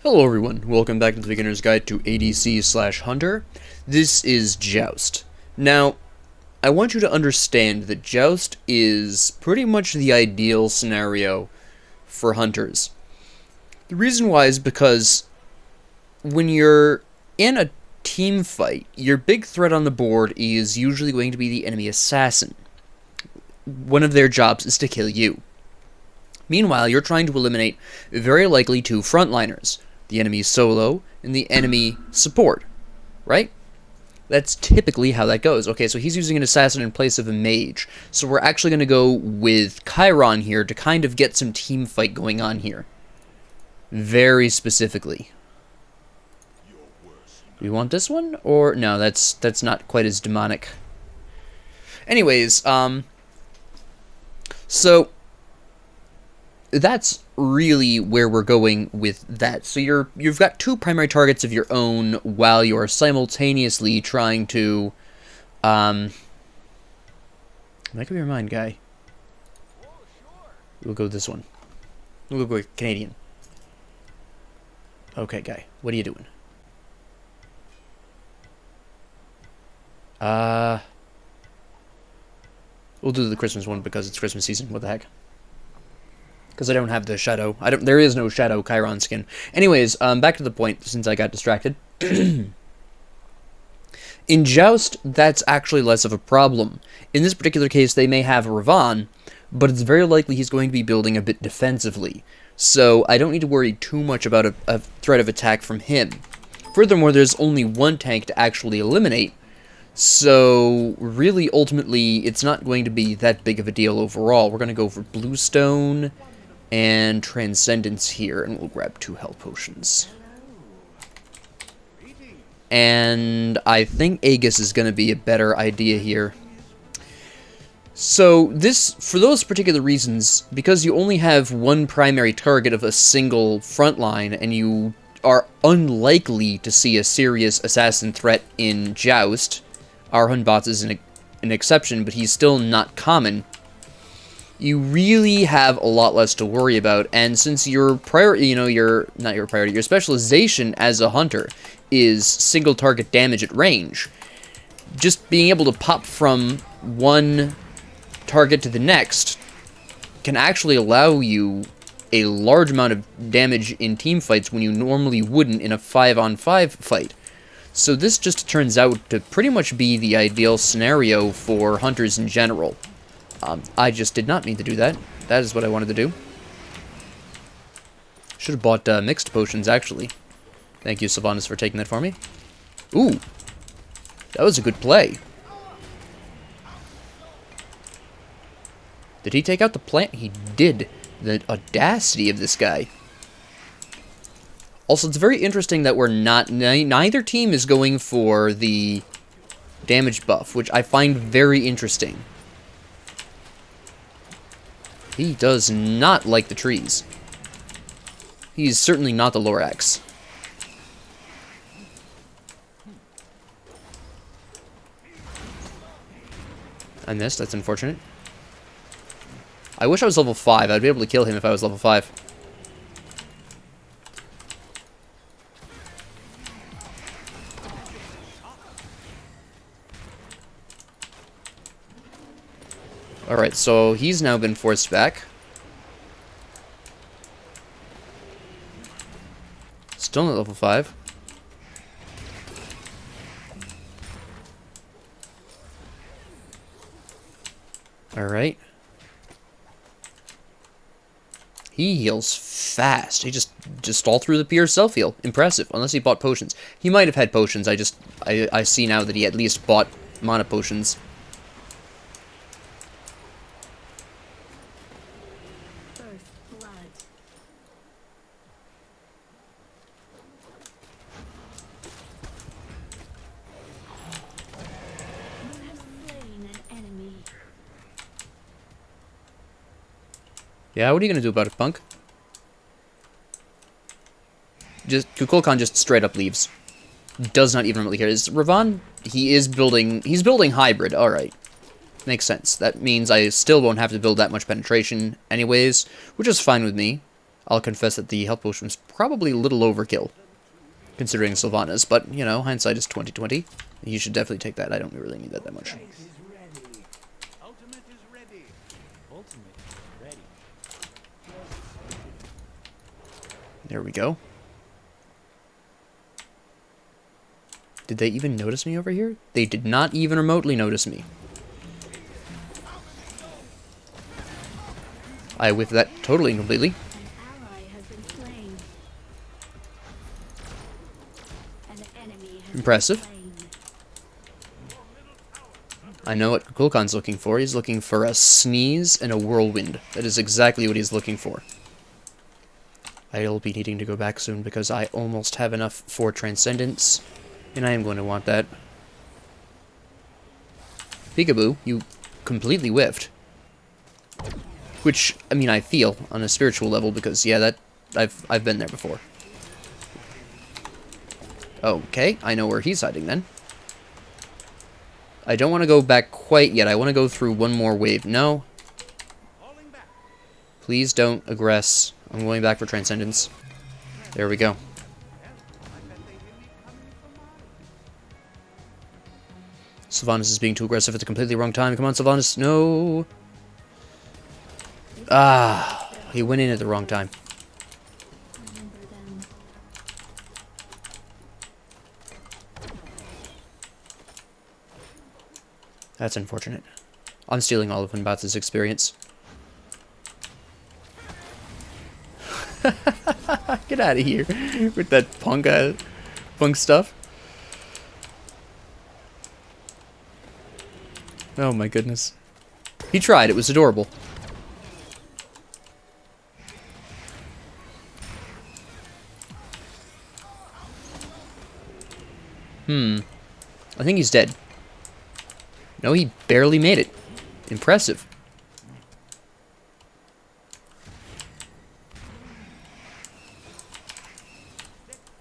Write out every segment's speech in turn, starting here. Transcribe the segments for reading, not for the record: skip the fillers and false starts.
Hello everyone, welcome back to the Beginner's Guide to ADC/Hunter. This is Joust. Now, I want you to understand that Joust is pretty much the ideal scenario for Hunters. The reason why is because when you're in a team fight, your big threat on the board is usually going to be the enemy assassin. One of their jobs is to kill you. Meanwhile, you're trying to eliminate very likely two frontliners, the enemy solo and the enemy support, right? That's typically how that goes. Okay, so he's using an assassin in place of a mage, so we're actually going to go with Chiron here to kind of get some team fight going on here. Very specifically. Do we want this one? Or, no, that's not quite as demonic. Anyways, so that's really where we're going with that. So you've got two primary targets of your own while you're simultaneously trying to make up your mind, guy. We'll go with this one. We'll go with Canadian. Okay, guy. What are you doing? We'll do the Christmas one because it's Christmas season. What the heck? Because I don't have the shadow. There is no shadow Chiron skin. Anyways, back to the point, since I got distracted. In Joust, that's actually less of a problem. In this particular case, they may have Ravan, but it's very likely he's going to be building a bit defensively. So I don't need to worry too much about a threat of attack from him. Furthermore, there's only one tank to actually eliminate, so really, ultimately, it's not going to be that big of a deal overall. We're going to go for Bluestone and Transcendence here, and we'll grab 2 health potions. And I think Aegis is going to be a better idea here. So this, for those particular reasons, because you only have one primary target of a single front line, and you are unlikely to see a serious assassin threat in Joust, Arhunbots is an exception, but he's still not common. You really have a lot less to worry about, and since your your specialization as a hunter is single target damage at range, just being able to pop from one target to the next can actually allow you a large amount of damage in team fights when you normally wouldn't in a 5-on-5 fight. So this just turns out to pretty much be the ideal scenario for hunters in general. I just did not mean to do that. That is what I wanted to do. Should have bought mixed potions, actually. Thank you, Sylvanas, for taking that for me. Ooh, that was a good play. Did he take out the plant? He did. The audacity of this guy. Also, it's very interesting that we're not... Neither team is going for the damage buff, which I find very interesting. He does not like the trees. He's certainly not the Lorax. I missed, that's unfortunate. I wish I was level 5. I'd be able to kill him if I was level 5. Alright, so he's now been forced back. Still not level 5. Alright. He heals fast. He just all through the pure self-heal. Impressive. Unless he bought potions. He might have had potions. I see now that he at least bought mana potions. Yeah, what are you gonna do about it, punk? Kukulkan just straight up leaves. Does not even really care. Is Ravan? He's building hybrid, alright. Makes sense. That means I still won't have to build that much penetration anyways, which is fine with me. I'll confess that the health potion was probably a little overkill, considering Sylvanas, but, you know, hindsight is 20/20. You should definitely take that. I don't really need that much. There we go. Did they even notice me over here? They did not even remotely notice me. I whiffed that totally and completely. Impressive. I know what Kulkan's looking for. He's looking for a sneeze and a whirlwind. That is exactly what he's looking for. I'll be needing to go back soon because I almost have enough for Transcendence. And I am going to want that. Peekaboo, you completely whiffed. Which, I mean, I feel on a spiritual level because, yeah, that I've been there before. Okay, I know where he's hiding then. I don't want to go back quite yet. I want to go through one more wave. No. Please don't aggress. I'm going back for Transcendence. There we go. Sylvanas is being too aggressive at the completely wrong time. Come on, Sylvanas. No. Ah, he went in at the wrong time. That's unfortunate. I'm stealing all of Hunbatz's experience. Get out of here with that punk stuff. Oh my goodness. He tried, it was adorable. I think he's dead. No, he barely made it. Impressive.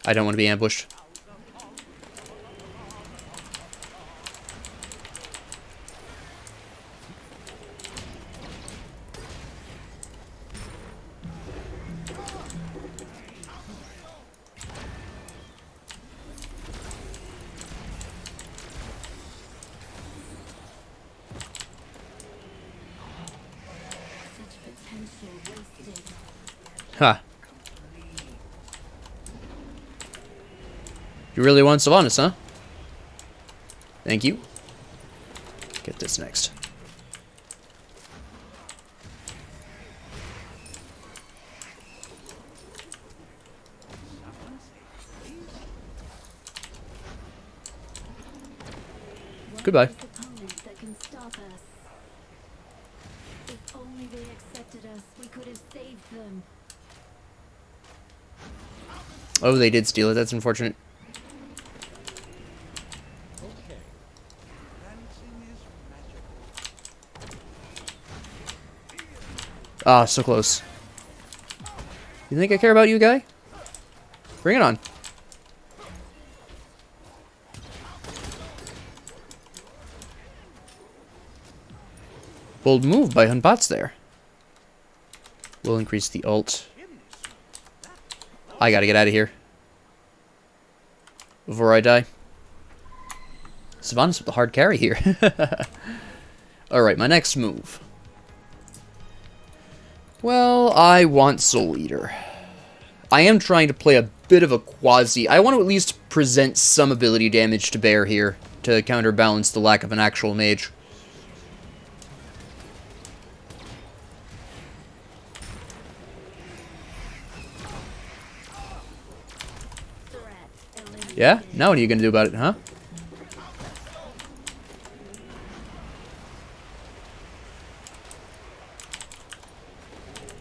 I don't want to be ambushed. Huh. You really want Sylvanas, huh? Thank you. Get this next. Goodbye. If only they accepted us, we could have saved them. Oh, they did steal it. That's unfortunate. Ah, so close. You think I care about you, guy? Bring it on. Bold move by Hunbots there. We'll increase the ult. I gotta get out of here before I die. Sylvanas with the hard carry here. Alright, my next move. Well, I want Soul Eater. I am trying to play a bit of a quasi. I want to at least present some ability damage to bear here to counterbalance the lack of an actual mage. Yeah? Now what are you gonna do about it, huh?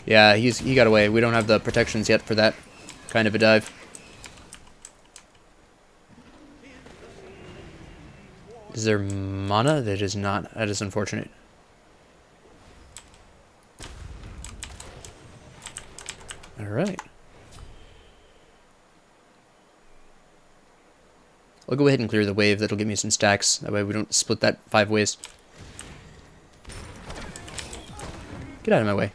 Yeah, he got away. We don't have the protections yet for that kind of a dive. Is there mana? That is not. That is unfortunate. Alright. I'll go ahead and clear the wave. That'll give me some stacks. That way we don't split that 5 ways. Get out of my way.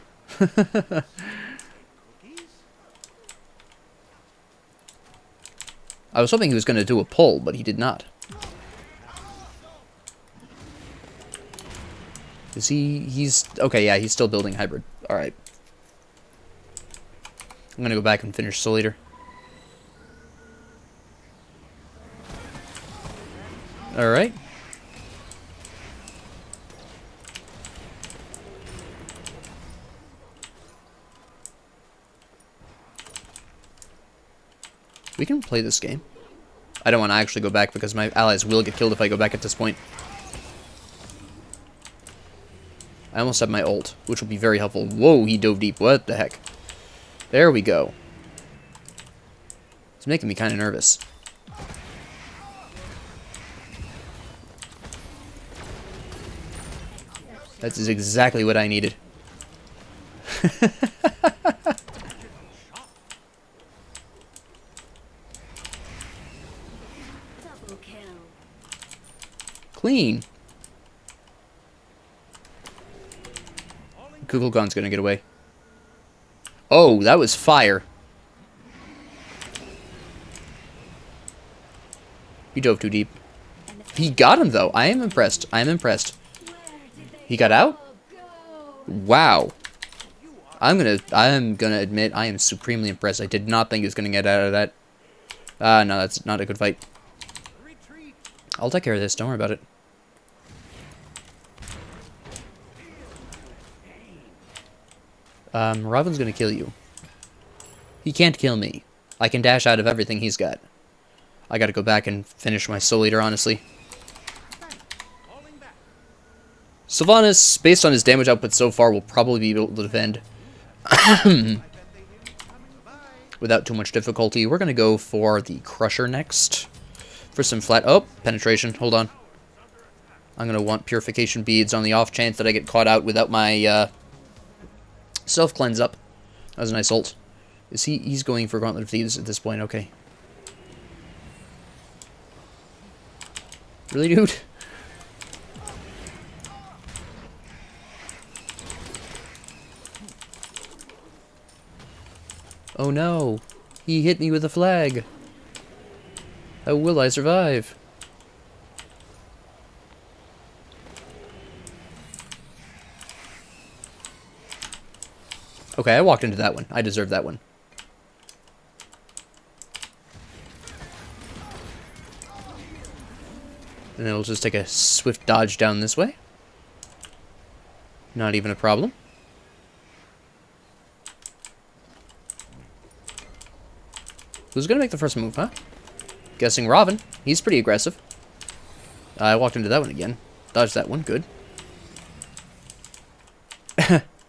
I was hoping he was going to do a pull, but he did not. Is he... He's... Okay, yeah, he's still building hybrid. Alright. I'm going to go back and finish Soul Eater. Alright. We can play this game. I don't want to actually go back because my allies will get killed if I go back at this point. I almost have my ult, which will be very helpful. Whoa, he dove deep. What the heck? There we go. It's making me kind of nervous. That's exactly what I needed. Double kill. Clean. Kukulkan's gonna get away. Oh, that was fire. He dove too deep. He got him, though. I am impressed. I am impressed. He got out? Wow. I'm gonna admit I am supremely impressed. I did not think he was gonna get out of that. No, that's not a good fight. I'll take care of this. Don't worry about it. Robin's gonna kill you. He can't kill me. I can dash out of everything he's got. I gotta go back and finish my Soul Eater, honestly. Sylvanas, based on his damage output so far, will probably be able to defend without too much difficulty. We're gonna go for the Crusher next. For some flat... Oh, penetration. Hold on. I'm gonna want Purification Beads on the off chance that I get caught out without my, self-cleanse up. That was a nice ult. Is he... He's going for Gauntlet of Thieves at this point. Okay. Really, dude? Oh no. He hit me with a flag. How will I survive? Okay, I walked into that one. I deserve that one. And then we'll just take a swift dodge down this way. Not even a problem. Who's gonna make the first move, huh? Guessing Robin. He's pretty aggressive. I walked into that one again. Dodged that one. Good.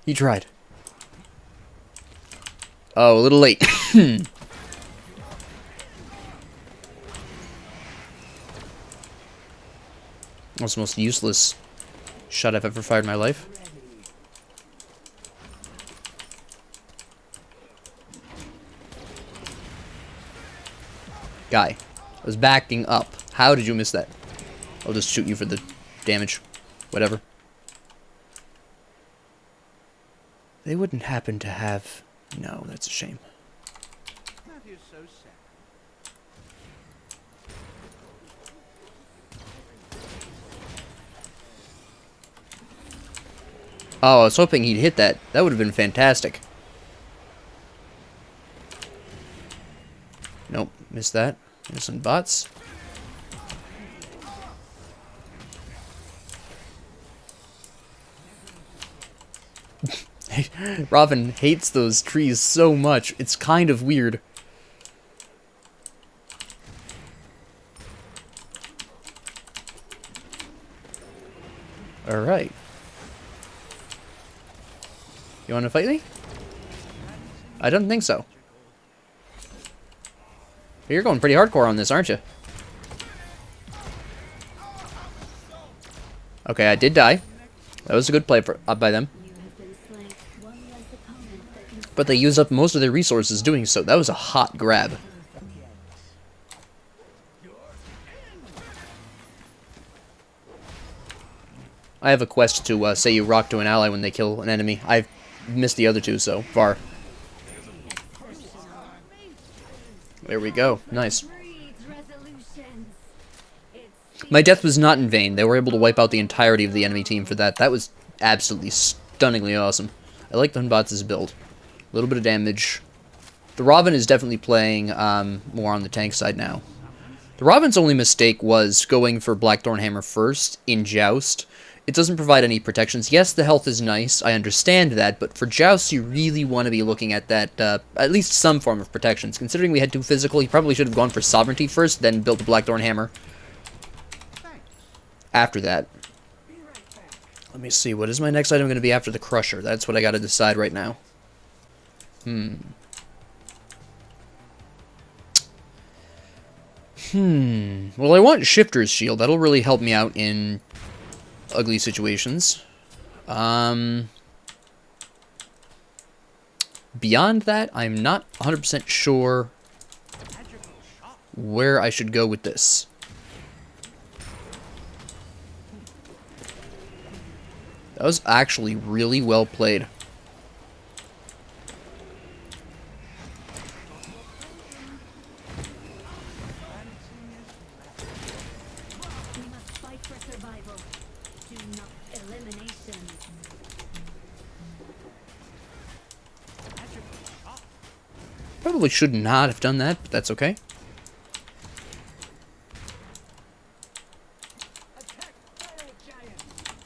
He tried. Oh, a little late. That's the most useless shot I've ever fired in my life. Guy, I was backing up. How did you miss that? I'll just shoot you for the damage. Whatever. They wouldn't happen to have... No, that's a shame. That is so sad. Oh, I was hoping he'd hit that. That would have been fantastic. Nope, missed that. There's some bots. Robin hates those trees so much. It's kind of weird. Alright. You want to fight me? I don't think so. You're going pretty hardcore on this, aren't you? Okay, I did die. That was a good play by them. But they used up most of their resources doing so. That was a hot grab. I have a quest to say you rock to an ally when they kill an enemy. I've missed the other two so far. There we go. Nice. My death was not in vain. They were able to wipe out the entirety of the enemy team for that. That was absolutely stunningly awesome. I like the Hunbots' build. A little bit of damage. The Robin is definitely playing more on the tank side now. The Robin's only mistake was going for Blackthorn Hammer first in Joust. It doesn't provide any protections. Yes, the health is nice. I understand that. But for Joust, you really want to be looking at that, at least some form of protections. Considering we had 2 physical, he probably should have gone for Sovereignty first, then built the Blackthorn Hammer after that. Let me see. What is my next item going to be after the Crusher? That's what I got to decide right now. Well, I want Shifter's Shield. That'll really help me out in ugly situations. Beyond that, I'm not 100% sure where I should go with this. That was actually really well played. We must fight for survival. Do not elimination. Probably should not have done that, but that's okay.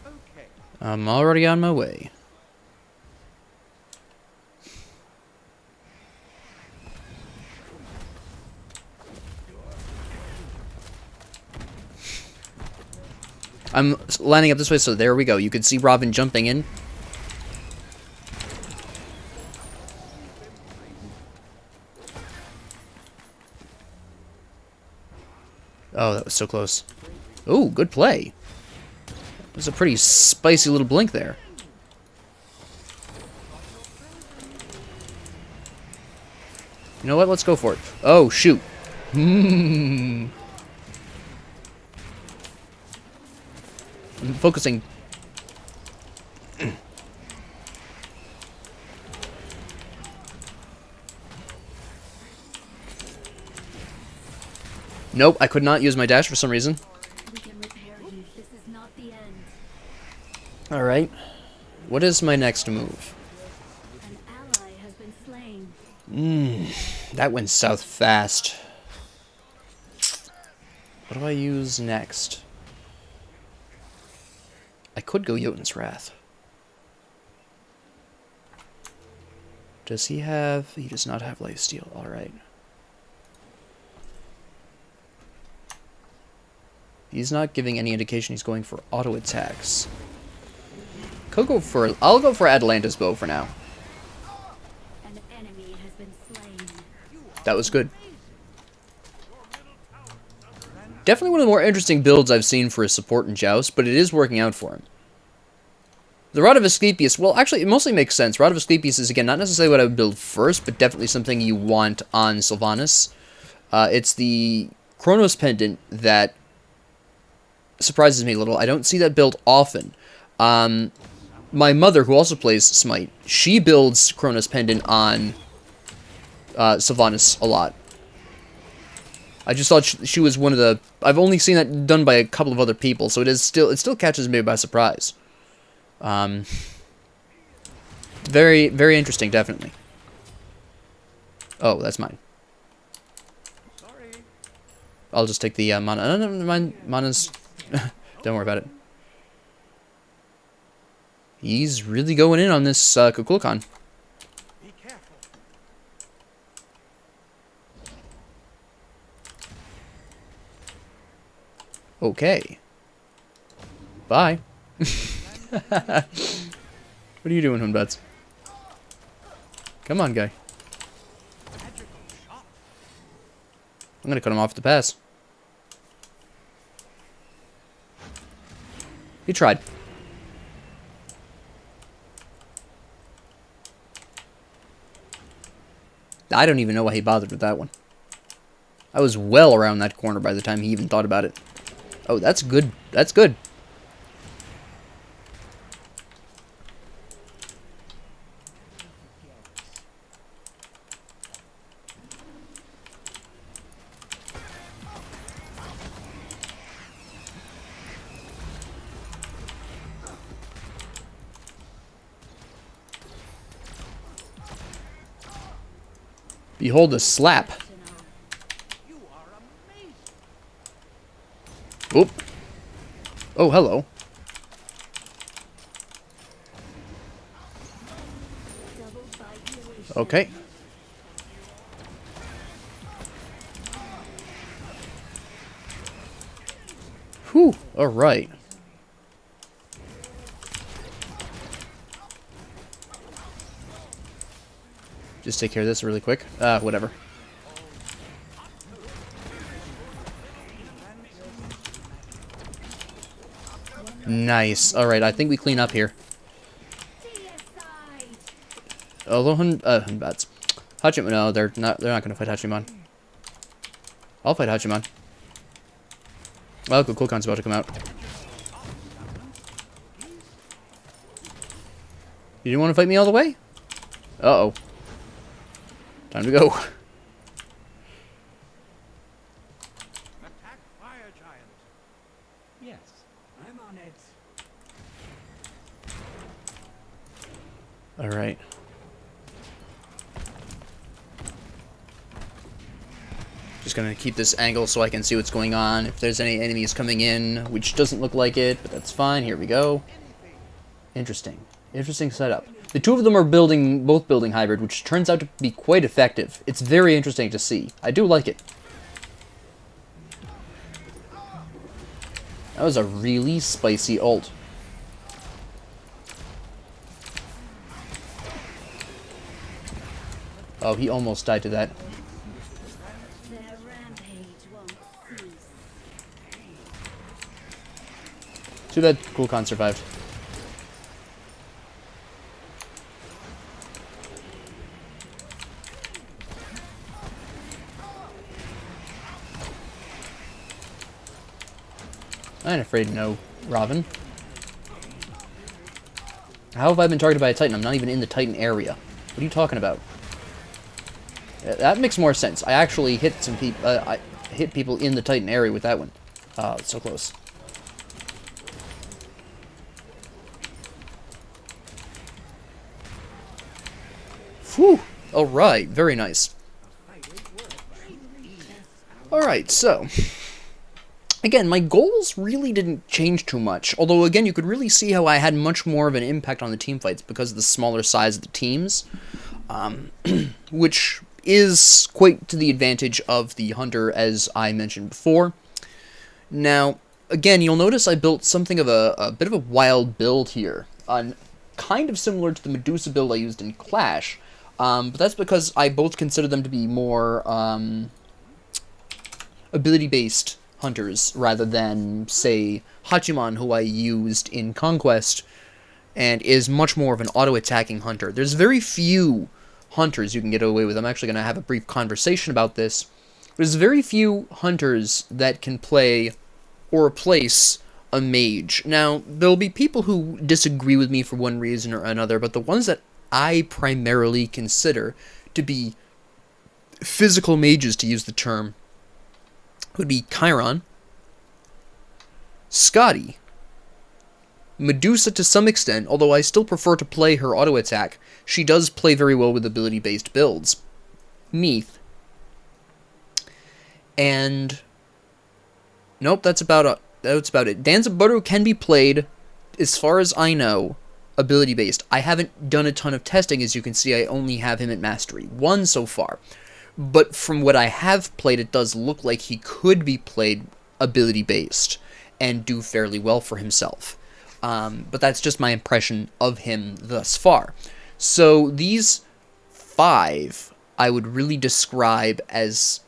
Okay. I'm already on my way. I'm lining up this way, so there we go. You can see Robin jumping in. Oh, that was so close. Ooh, good play. It was a pretty spicy little blink there. You know what? Let's go for it. Oh, shoot. I'm focusing. Nope, I could not use my dash for some reason. We can repair you. This is not the end. Alright. What is my next move? An ally has been slain. That went south fast. What do I use next? I could go Jotun's Wrath. Does he have... He does not have Lifesteal. Alright. He's not giving any indication he's going for auto attacks. Could go for... I'll go for Atalanta's Bow for now. An enemy has been slain. That was good. Definitely one of the more interesting builds I've seen for a support in Joust, but it is working out for him. The Rod of Asclepius, well, actually, it mostly makes sense. Rod of Asclepius is, again, not necessarily what I would build first, but definitely something you want on Sylvanas. It's the Chronos Pendant that surprises me a little. I don't see that build often. My mother, who also plays Smite, she builds Chronos Pendant on Sylvanas a lot. I just thought she was one of the... I've only seen that done by a couple of other people, so it still catches me by surprise. Very, very interesting, definitely. Oh, that's mine. Sorry. I'll just take the mana. No, never mind. Mana's... Don't worry about it. He's really going in on this Kukulkan. Be careful. Okay. Bye. What are you doing, Hunbats? Come on, guy. I'm gonna cut him off at the pass. He tried. I don't even know why he bothered with that one. I was well around that corner by the time he even thought about it. Oh, that's good. That's good. Behold the slap. You are amazing. Oop. Oh, hello. Double bite. Okay. Whew. Alright. Just take care of this really quick. Whatever. Nice. Alright, I think we clean up here. Although, Hunbats. Hachiman, no, they're not gonna fight Hachiman. I'll fight Hachiman. Oh, good, Kulkan's about to come out. You didn't want to fight me all the way? Uh-oh. Time to go. Attack fire giant. Yes, I'm on it. Alright. Just gonna keep this angle so I can see what's going on. If there's any enemies coming in, which doesn't look like it, but that's fine. Here we go. Interesting. Interesting setup. The two of them are both building hybrid, which turns out to be quite effective. It's very interesting to see. I do like it. That was a really spicy ult. Oh, he almost died to that. Their rampage won't cease. Too bad Kulkan survived. I'm afraid no, Robin. How have I been targeted by a Titan? I'm not even in the Titan area. What are you talking about? That makes more sense. I actually hit some people. I hit people in the Titan area with that one. It's so close. Whew. All right. Very nice. All right. So. Again, my goals really didn't change too much, although again, you could really see how I had much more of an impact on the team fights because of the smaller size of the teams, which is quite to the advantage of the Hunter, as I mentioned before. Now, again, you'll notice I built something of a bit of a wild build here, kind of similar to the Medusa build I used in Clash, but that's because I both consider them to be more ability-based hunters rather than, say, Hachiman, who I used in Conquest, and is much more of an auto-attacking hunter. There's very few hunters you can get away with. I'm actually going to have a brief conversation about this. There's very few hunters that can play or replace a mage. Now, there'll be people who disagree with me for one reason or another, but the ones that I primarily consider to be physical mages, to use the term, would be Chiron, Scotty, Medusa to some extent, although I still prefer to play her auto attack. She does play very well with ability-based builds. Neith. And nope, that's about it. Danzaburou can be played, as far as I know, ability-based. I haven't done a ton of testing, as you can see. I only have him at Mastery 1 so far. But from what I have played, it does look like he could be played ability-based and do fairly well for himself. But that's just my impression of him thus far. So these 5 I would really describe as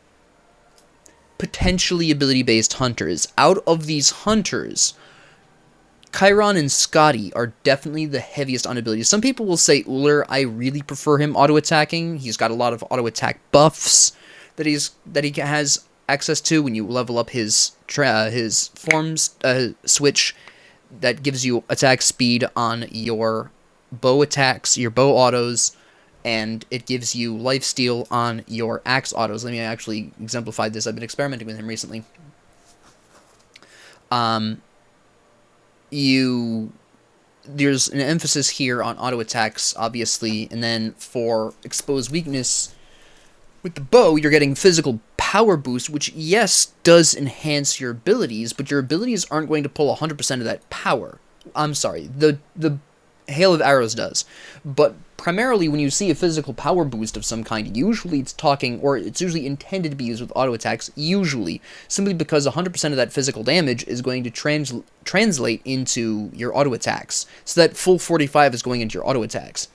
potentially ability-based hunters. Out of these hunters, Chiron and Scotty are definitely the heaviest on abilities. Some people will say Uller. I really prefer him auto-attacking. He's got a lot of auto-attack buffs that he has access to when you level up his forms switch. That gives you attack speed on your bow attacks, your bow autos, and it gives you lifesteal on your axe autos. Let me actually exemplify this. I've been experimenting with him recently. There's an emphasis here on auto attacks, obviously, and then for exposed weakness, With the bow, you're getting physical power boost, which, yes, does enhance your abilities, but your abilities aren't going to pull 100% of that power. I'm sorry, the Hail of Arrows does. But primarily, when you see a physical power boost of some kind, usually it's talking, or it's usually intended to be used with auto attacks, usually, simply because 100% of that physical damage is going to translate into your auto attacks. So that full 45 is going into your auto attacks.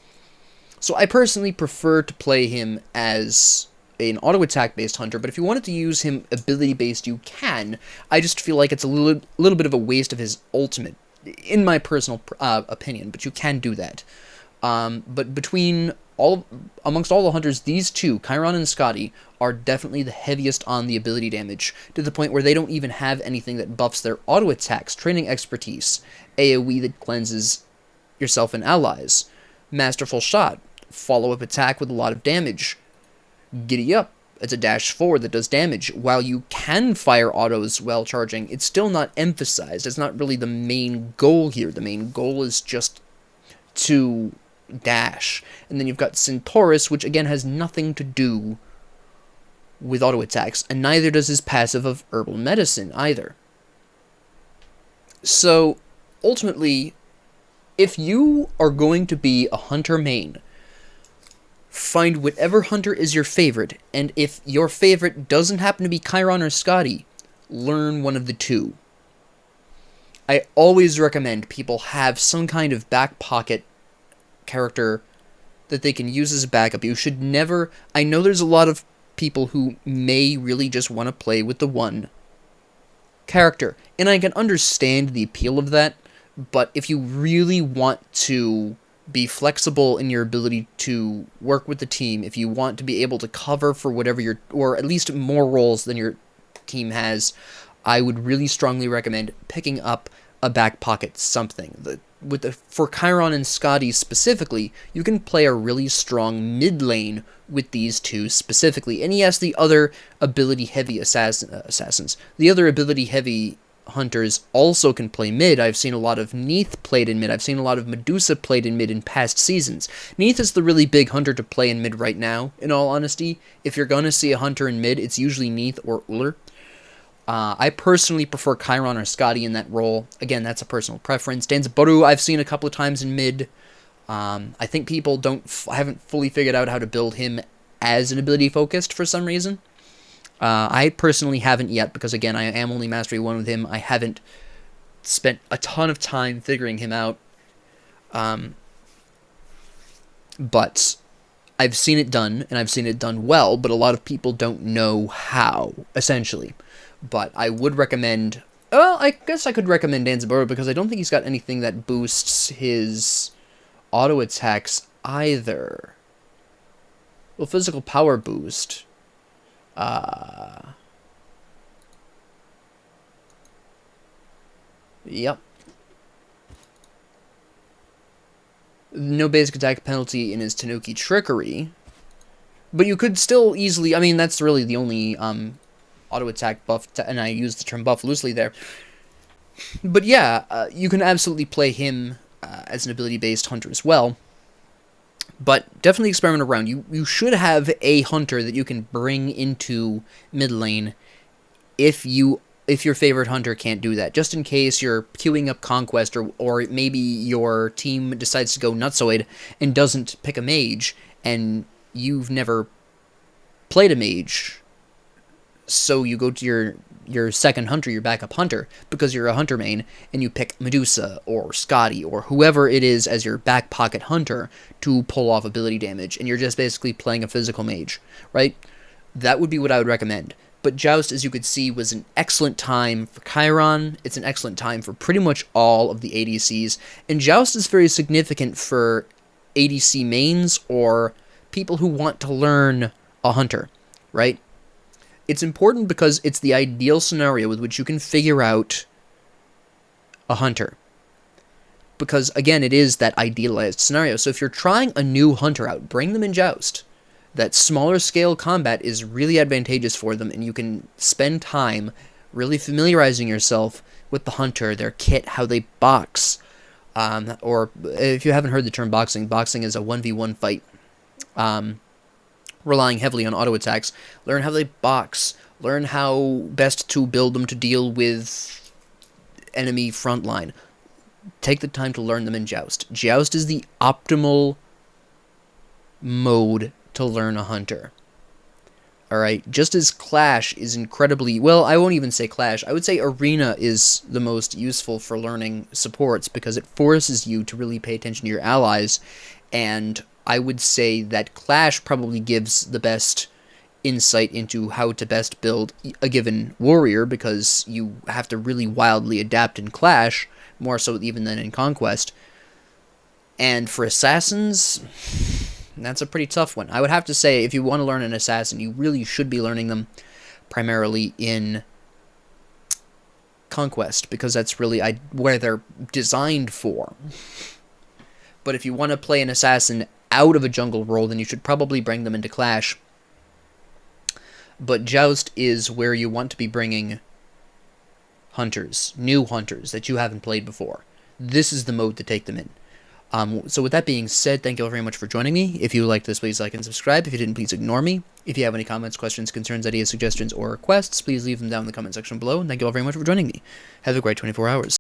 So I personally prefer to play him as an auto attack based hunter, but if you wanted to use him ability based, you can. I just feel like it's a little bit of a waste of his ultimate, in my personal opinion, but you can do that. But amongst all the hunters, these two, Chiron and Scotty, are definitely the heaviest on the ability damage, to the point where they don't even have anything that buffs their auto attacks, training expertise, AoE that cleanses yourself and allies, masterful shot, follow-up attack with a lot of damage, giddy up, it's a dash forward that does damage. While you can fire autos while charging, it's still not emphasized. It's not really the main goal here. The main goal is just to dash. And then you've got Centaurus, which again has nothing to do with auto attacks, and neither does his passive of Herbal Medicine either. So, ultimately, if you are going to be a hunter main, find whatever hunter is your favorite, and if your favorite doesn't happen to be Chiron or Scotty, learn one of the two. I always recommend people have some kind of back pocket character that they can use as a backup. You should never... I know there's a lot of people who may really just want to play with the one character, and I can understand the appeal of that, but if you really want to be flexible in your ability to work with the team, if you want to be able to cover for whatever your, or at least more roles than your team has, I would really strongly recommend picking up a back pocket something. For Chiron and Scotty specifically, you can play a really strong mid lane with these two specifically. And yes, the other ability heavy assassins, the other ability heavy hunters also can play mid. I've seen a lot of Neith played in mid. I've seen a lot of Medusa played in mid in past seasons. Neith is the really big hunter to play in mid right now, in all honesty. If you're going to see a hunter in mid, it's usually Neith or Uller. I personally prefer Chiron or Scotty in that role. Again, that's a personal preference. Danzaburou I've seen a couple of times in mid. I think people haven't fully figured out how to build him as an ability focused for some reason. I personally haven't yet, because again, I am only Mastery 1 with him. I haven't spent a ton of time figuring him out. But I've seen it done, and I've seen it done well, but a lot of people don't know how, essentially. But I would recommend... Well, I guess I could recommend Danzaburou, because I don't think he's got anything that boosts his auto attacks either. Well, physical power boost... Yep. No basic attack penalty in his Tanuki Trickery. But you could still easily... I mean, that's really the only auto attack buff, and I use the term buff loosely there. But yeah, you can absolutely play him as an ability-based hunter as well. But definitely experiment around. You should have a hunter that you can bring into mid lane if your favorite hunter can't do that. Just in case you're queuing up Conquest, or maybe your team decides to go nutsoid and doesn't pick a mage, and you've never played a mage. So you go to your second hunter, your backup hunter, because you're a hunter main, and you pick Medusa or Scotty or whoever it is as your back pocket hunter to pull off ability damage, and you're just basically playing a physical mage, right? That would be what I would recommend. But Joust, as you could see, was an excellent time for Chiron. It's an excellent time for pretty much all of the ADCs, and Joust is very significant for ADC mains or people who want to learn a hunter, right? It's important because it's the ideal scenario with which you can figure out a hunter. Because, again, it is that idealized scenario. So if you're trying a new hunter out, bring them in Joust. That smaller scale combat is really advantageous for them, and you can spend time really familiarizing yourself with the hunter, their kit, how they box. Or if you haven't heard the term boxing, boxing is a 1v1 fight. relying heavily on auto attacks, learn how they box, learn how best to build them to deal with enemy frontline. Take the time to learn them in Joust. Joust is the optimal mode to learn a hunter. Alright, just as Clash is incredibly... Well, I won't even say Clash. I would say Arena is the most useful for learning supports because it forces you to really pay attention to your allies. And I would say that Clash probably gives the best insight into how to best build a given warrior because you have to really wildly adapt in Clash, more so even than in Conquest. And for Assassins... That's a pretty tough one. I would have to say, if you want to learn an assassin, you really should be learning them primarily in Conquest, because that's really where they're designed for. But if you want to play an assassin out of a jungle role, then you should probably bring them into Clash. But Joust is where you want to be bringing hunters, new hunters that you haven't played before. This is the mode to take them in. So with that being said, thank you all very much for joining me. If you liked this, please like and subscribe. If you didn't, please ignore me. If you have any comments, questions, concerns, ideas, suggestions, or requests, please leave them down in the comment section below. And thank you all very much for joining me. Have a great 24 hours.